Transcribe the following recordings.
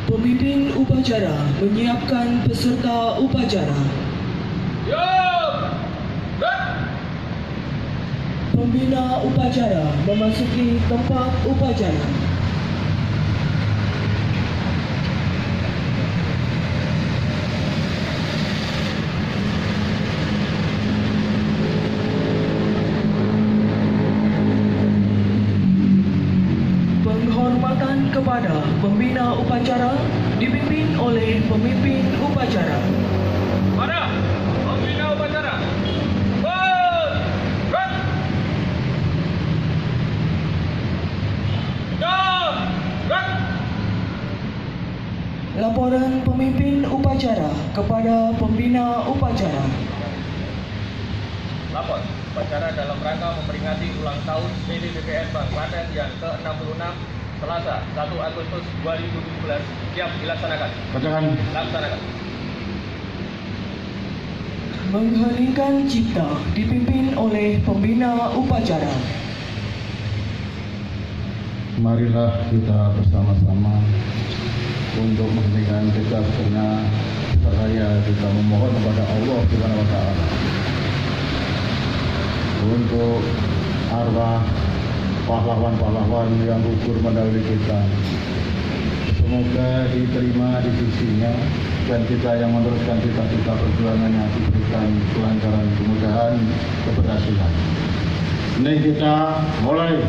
Pemimpin upacara menyiapkan peserta upacara. Pembina upacara memasuki tempat upacara. Penghormatan kepada pembina upacara dipimpin oleh pemimpin upacara. Para pembina upacara, Laporan pemimpin upacara kepada pembina upacara. lapor upacara dalam rangka memperingati ulang tahun PDBPN Bank Klaten yang ke-66 Selasa 1 Agustus 2017 siap dilaksanakan. Laksanakan. Mengheningkan cipta dipimpin oleh pembina upacara. Marilah kita bersama-sama untuk menghentikan jejak sejenak seraya kita memohon kepada Allah Subhanahu wa Ta'ala untuk arwah pahlawan-pahlawan yang gugur mendahului kita. Semoga diterima di sisinya dan kita yang meneruskan cita-cita perjuangannya diberikan kelancaran, kemudahan, keberhasilan. Ini kita mulai.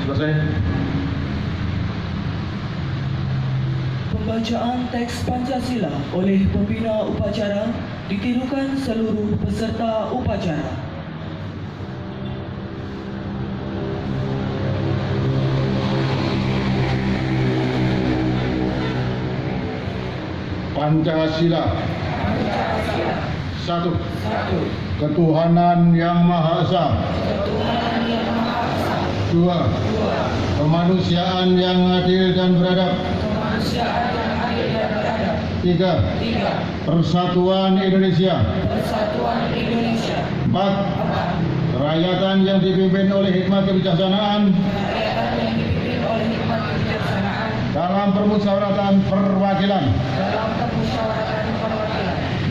Selesai. Pembacaan teks Pancasila oleh pembina upacara ditirukan seluruh peserta upacara. Pancasila. Satu. Ketuhanan Yang Maha Esa. Dua. Kemanusiaan yang adil dan beradab. Tiga. Persatuan Indonesia. Empat. Kerakyatan yang dipimpin oleh hikmat kebijaksanaan dalam permusyawaratan perwakilan.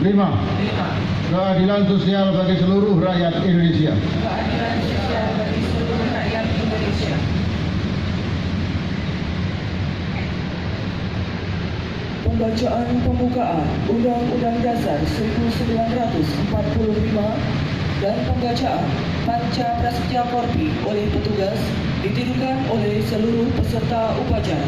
Lima. Keadilan sosial bagi seluruh rakyat Indonesia. Pembacaan pembukaan Undang-Undang Dasar 1945 dan pembacaan Panca Prasetya Korpi oleh petugas ditirukan oleh seluruh peserta upacara.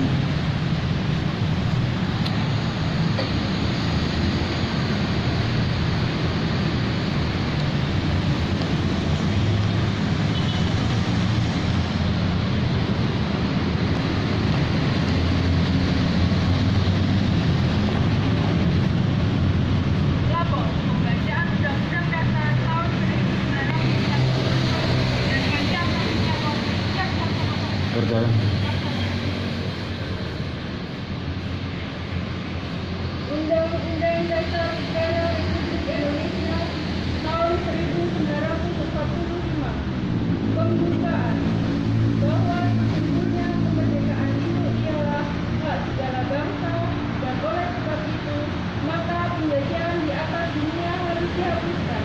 Berjalan. Undang-Undang Dasar Negara Republik Indonesia tahun 1945. Pembukaan bahwa sesungguhnya kemerdekaan itu ialah hak segala bangsa dan oleh sebab itu maka penjajahan di atas dunia harus dihapuskan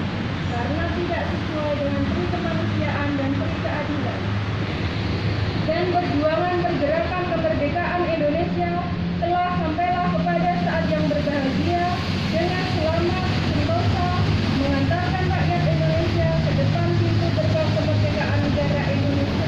karena tidak sesuai dengan peri kemanusiaan dan peri keadilan. Dan perjuangan pergerakan kemerdekaan Indonesia telah sampailah kepada saat yang berbahagia dengan selamat, sentosa, mengantarkan rakyat Indonesia ke depan pintu gerbang kemerdekaan negara Indonesia.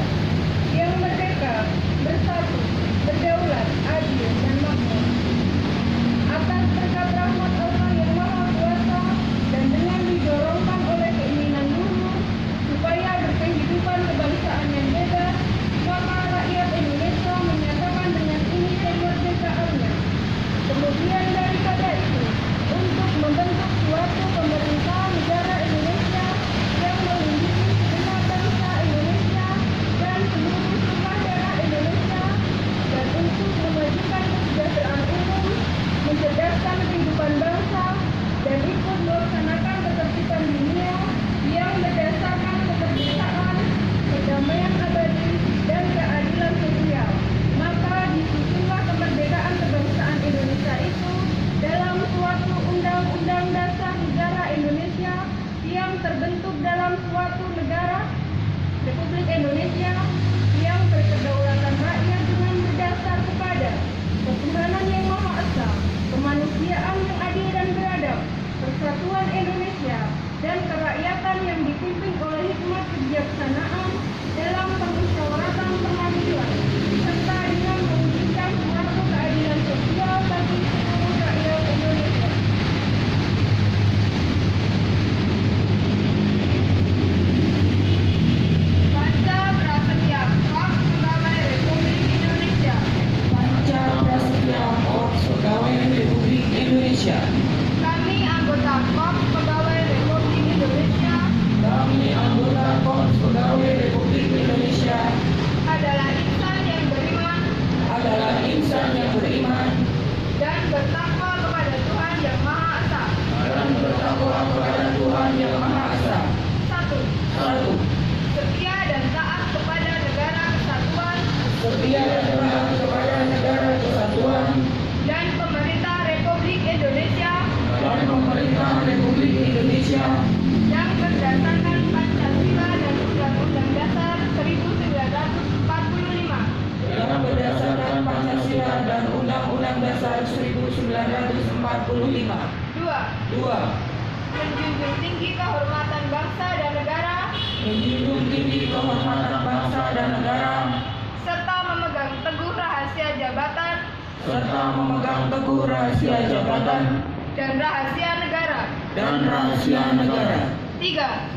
Indonesia. Kami anggota Korps Pegawai Republik Indonesia Kami anggota Korps Pegawai Republik Indonesia adalah insan yang beriman dan bertakwa kepada Tuhan Yang Maha Esa. Satu, setia dan taat kepada negara kesatuan dan pemerintah Republik Indonesia yang berdasarkan Pancasila dan Undang-Undang Dasar 1945. Dua, menjunjung tinggi kehormatan bangsa dan negara serta memegang teguh rahasia jabatan dan rahasia negara. Tiga,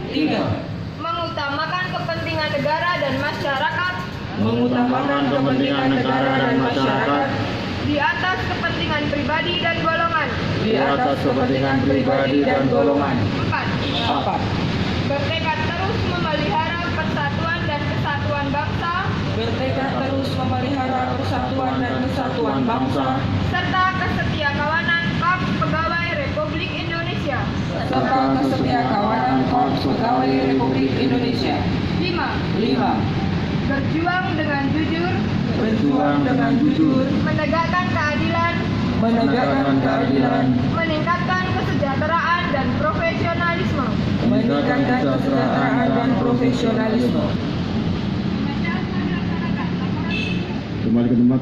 mengutamakan kepentingan negara dan masyarakat di atas kepentingan pribadi dan golongan. 4. Bertekad terus memelihara persatuan dan kesatuan bangsa serta kesetiakawanan Korps Pegawai Republik Indonesia. 5. Berjuang dengan jujur, menegakkan keadilan, meningkatkan kesejahteraan dan profesionalisme. Kembali ke tempat.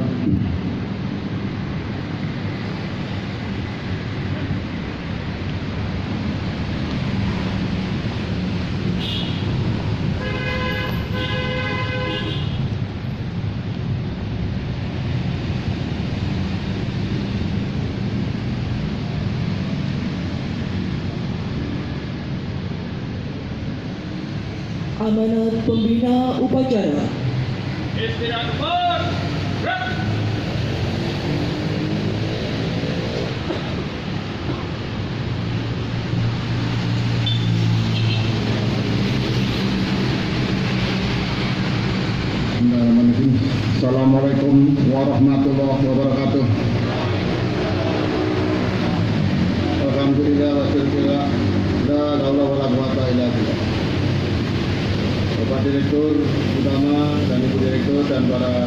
Amanat Pembina Upacara. Istirahat bergerak. Assalamualaikum warahmatullahi wabarakatuh. Alhamdulillah wasyukurillah, la haula wala quwata illa billah. Bapak Direktur Utama dan Ibu Direktur dan para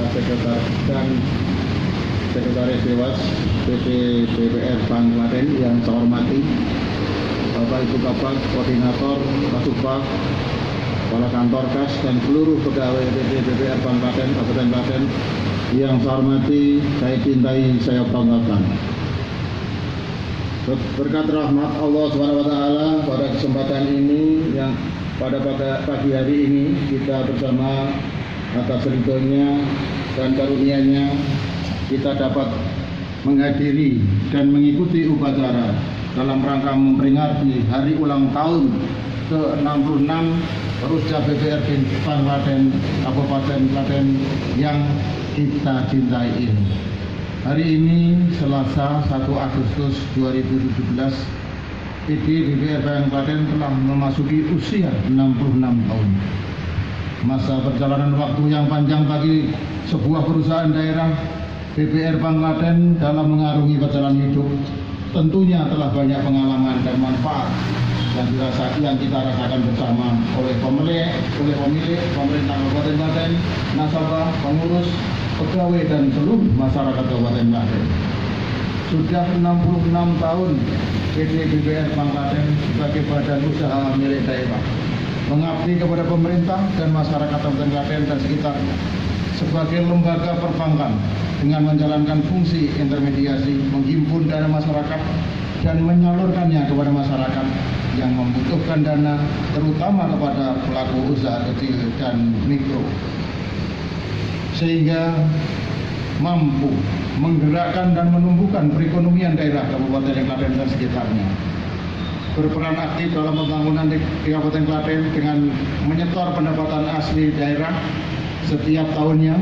Sekretaris Dewas BPR Bank Klaten yang saya hormati, Bapak Ibu Kabak, Koordinator, Kasubag, Kepala Kantor Kas dan seluruh pegawai BPR Bank Klaten, Kabupaten Klaten yang saya hormati, saya cintai, saya banggakan. Berkat rahmat Allah SWT pada kesempatan ini yang pada pagi hari ini kita bersama atas ridhonya dan karunia-Nya kita dapat menghadiri dan mengikuti upacara dalam rangka memperingati hari ulang tahun ke-66 Rusda BPR Bank Klaten Kabupaten Klaten yang kita cintai ini. Hari ini Selasa 1 Agustus 2017 PT BPR Bank Klaten telah memasuki usia 66 tahun. Masa perjalanan waktu yang panjang bagi sebuah perusahaan daerah, BPR Bank Klaten dalam mengarungi perjalanan hidup tentunya telah banyak pengalaman dan manfaat yang kita rasakan bersama oleh pemilik, pemerintah Kabupaten Klaten, nasabah, pengurus, pegawai dan seluruh masyarakat Kabupaten Klaten. Sudah 66 tahun PT BPR Bank Klaten sebagai badan usaha milik daerah mengabdi kepada pemerintah dan masyarakat Kabupaten Klaten dan sekitarnya sebagai lembaga perbankan dengan menjalankan fungsi intermediasi, menghimpun dana masyarakat dan menyalurkannya kepada masyarakat yang membutuhkan dana, terutama kepada pelaku usaha kecil dan mikro, sehingga mampu menggerakkan dan menumbuhkan perekonomian daerah Kabupaten Klaten dan sekitarnya. Berperan aktif dalam pembangunan di Kabupaten Klaten dengan menyetor pendapatan asli daerah setiap tahunnya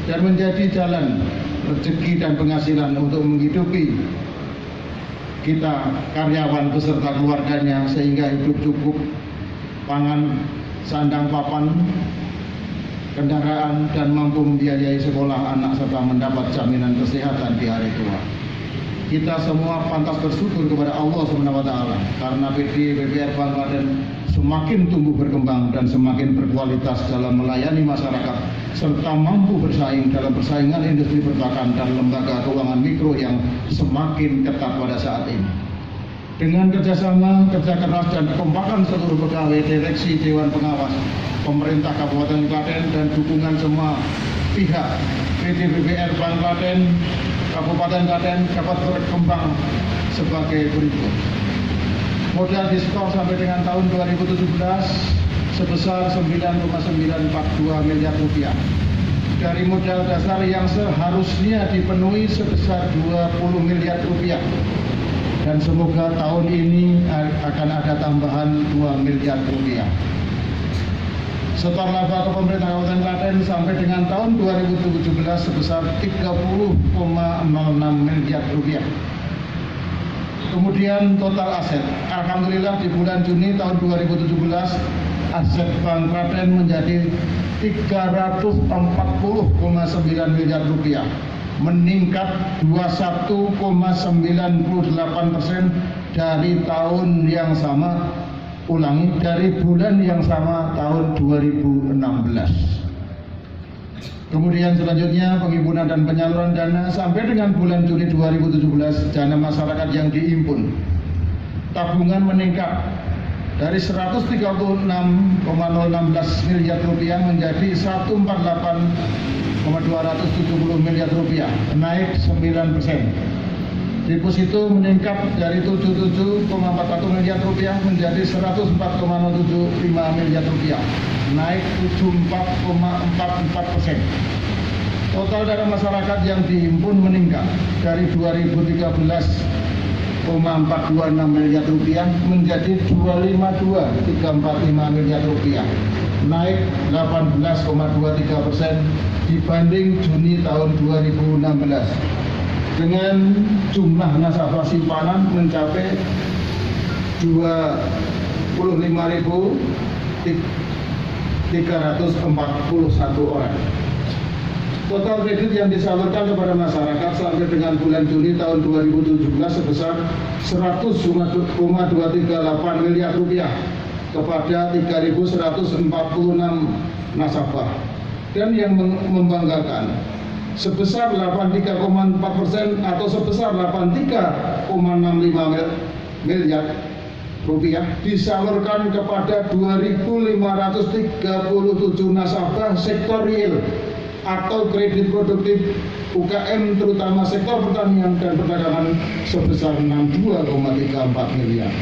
dan menjadi jalan rezeki dan penghasilan untuk menghidupi kita karyawan beserta keluarganya sehingga hidup cukup, pangan, sandang papan, kendaraan, dan mampu membiayai sekolah anak serta mendapat jaminan kesehatan di hari tua. Kita semua pantas bersyukur kepada Allah SWT karena PD BPR Bank Klaten semakin tumbuh berkembang dan semakin berkualitas dalam melayani masyarakat serta mampu bersaing dalam persaingan industri perbankan dan lembaga keuangan mikro yang semakin ketat pada saat ini. Dengan kerjasama, kerja keras, dan kekompakan seluruh pegawai direksi Dewan Pengawas, pemerintah Kabupaten Klaten, dan dukungan semua pihak, PD BPR Bank Klaten, Kabupaten Klaten dapat berkembang sebagai berikut. Modal disetor sampai dengan tahun 2017 sebesar 9,942 miliar rupiah. Dari modal dasar yang seharusnya dipenuhi sebesar 20 miliar rupiah. Dan semoga tahun ini akan ada tambahan 2 miliar rupiah. Setor laba ke pemerintah Kabupaten Klaten sampai dengan tahun 2017 sebesar 30,06 miliar rupiah. Kemudian total aset, alhamdulillah di bulan Juni tahun 2017 aset Bank Klaten menjadi 340,9 miliar rupiah, meningkat 21,98% dari tahun yang sama, dari bulan yang sama tahun 2016. Kemudian selanjutnya penghimpunan dan penyaluran dana sampai dengan bulan Juni 2017 dana masyarakat yang dihimpun. Tabungan meningkat dari 136,016 miliar rupiah menjadi 148,270 miliar rupiah, naik 9%. Deposito meningkat dari 77,41 miliar rupiah menjadi 104,075 miliar rupiah, naik 74,44%. Total dana masyarakat yang dihimpun meningkat dari 2013,426 miliar rupiah menjadi 252,345 miliar rupiah, naik 18,23% dibanding Juni tahun 2016. Dengan jumlah nasabah simpanan mencapai 25.341 orang. Total kredit yang disalurkan kepada masyarakat sampai dengan bulan Juni tahun 2017 sebesar 100,238 miliar rupiah kepada 3.146 nasabah. Dan yang membanggakan, sebesar 83,4% atau sebesar 83,65 miliar rupiah disalurkan kepada 2.537 nasabah sektor real atau kredit produktif UKM terutama sektor pertanian dan perdagangan sebesar 62,34 miliar.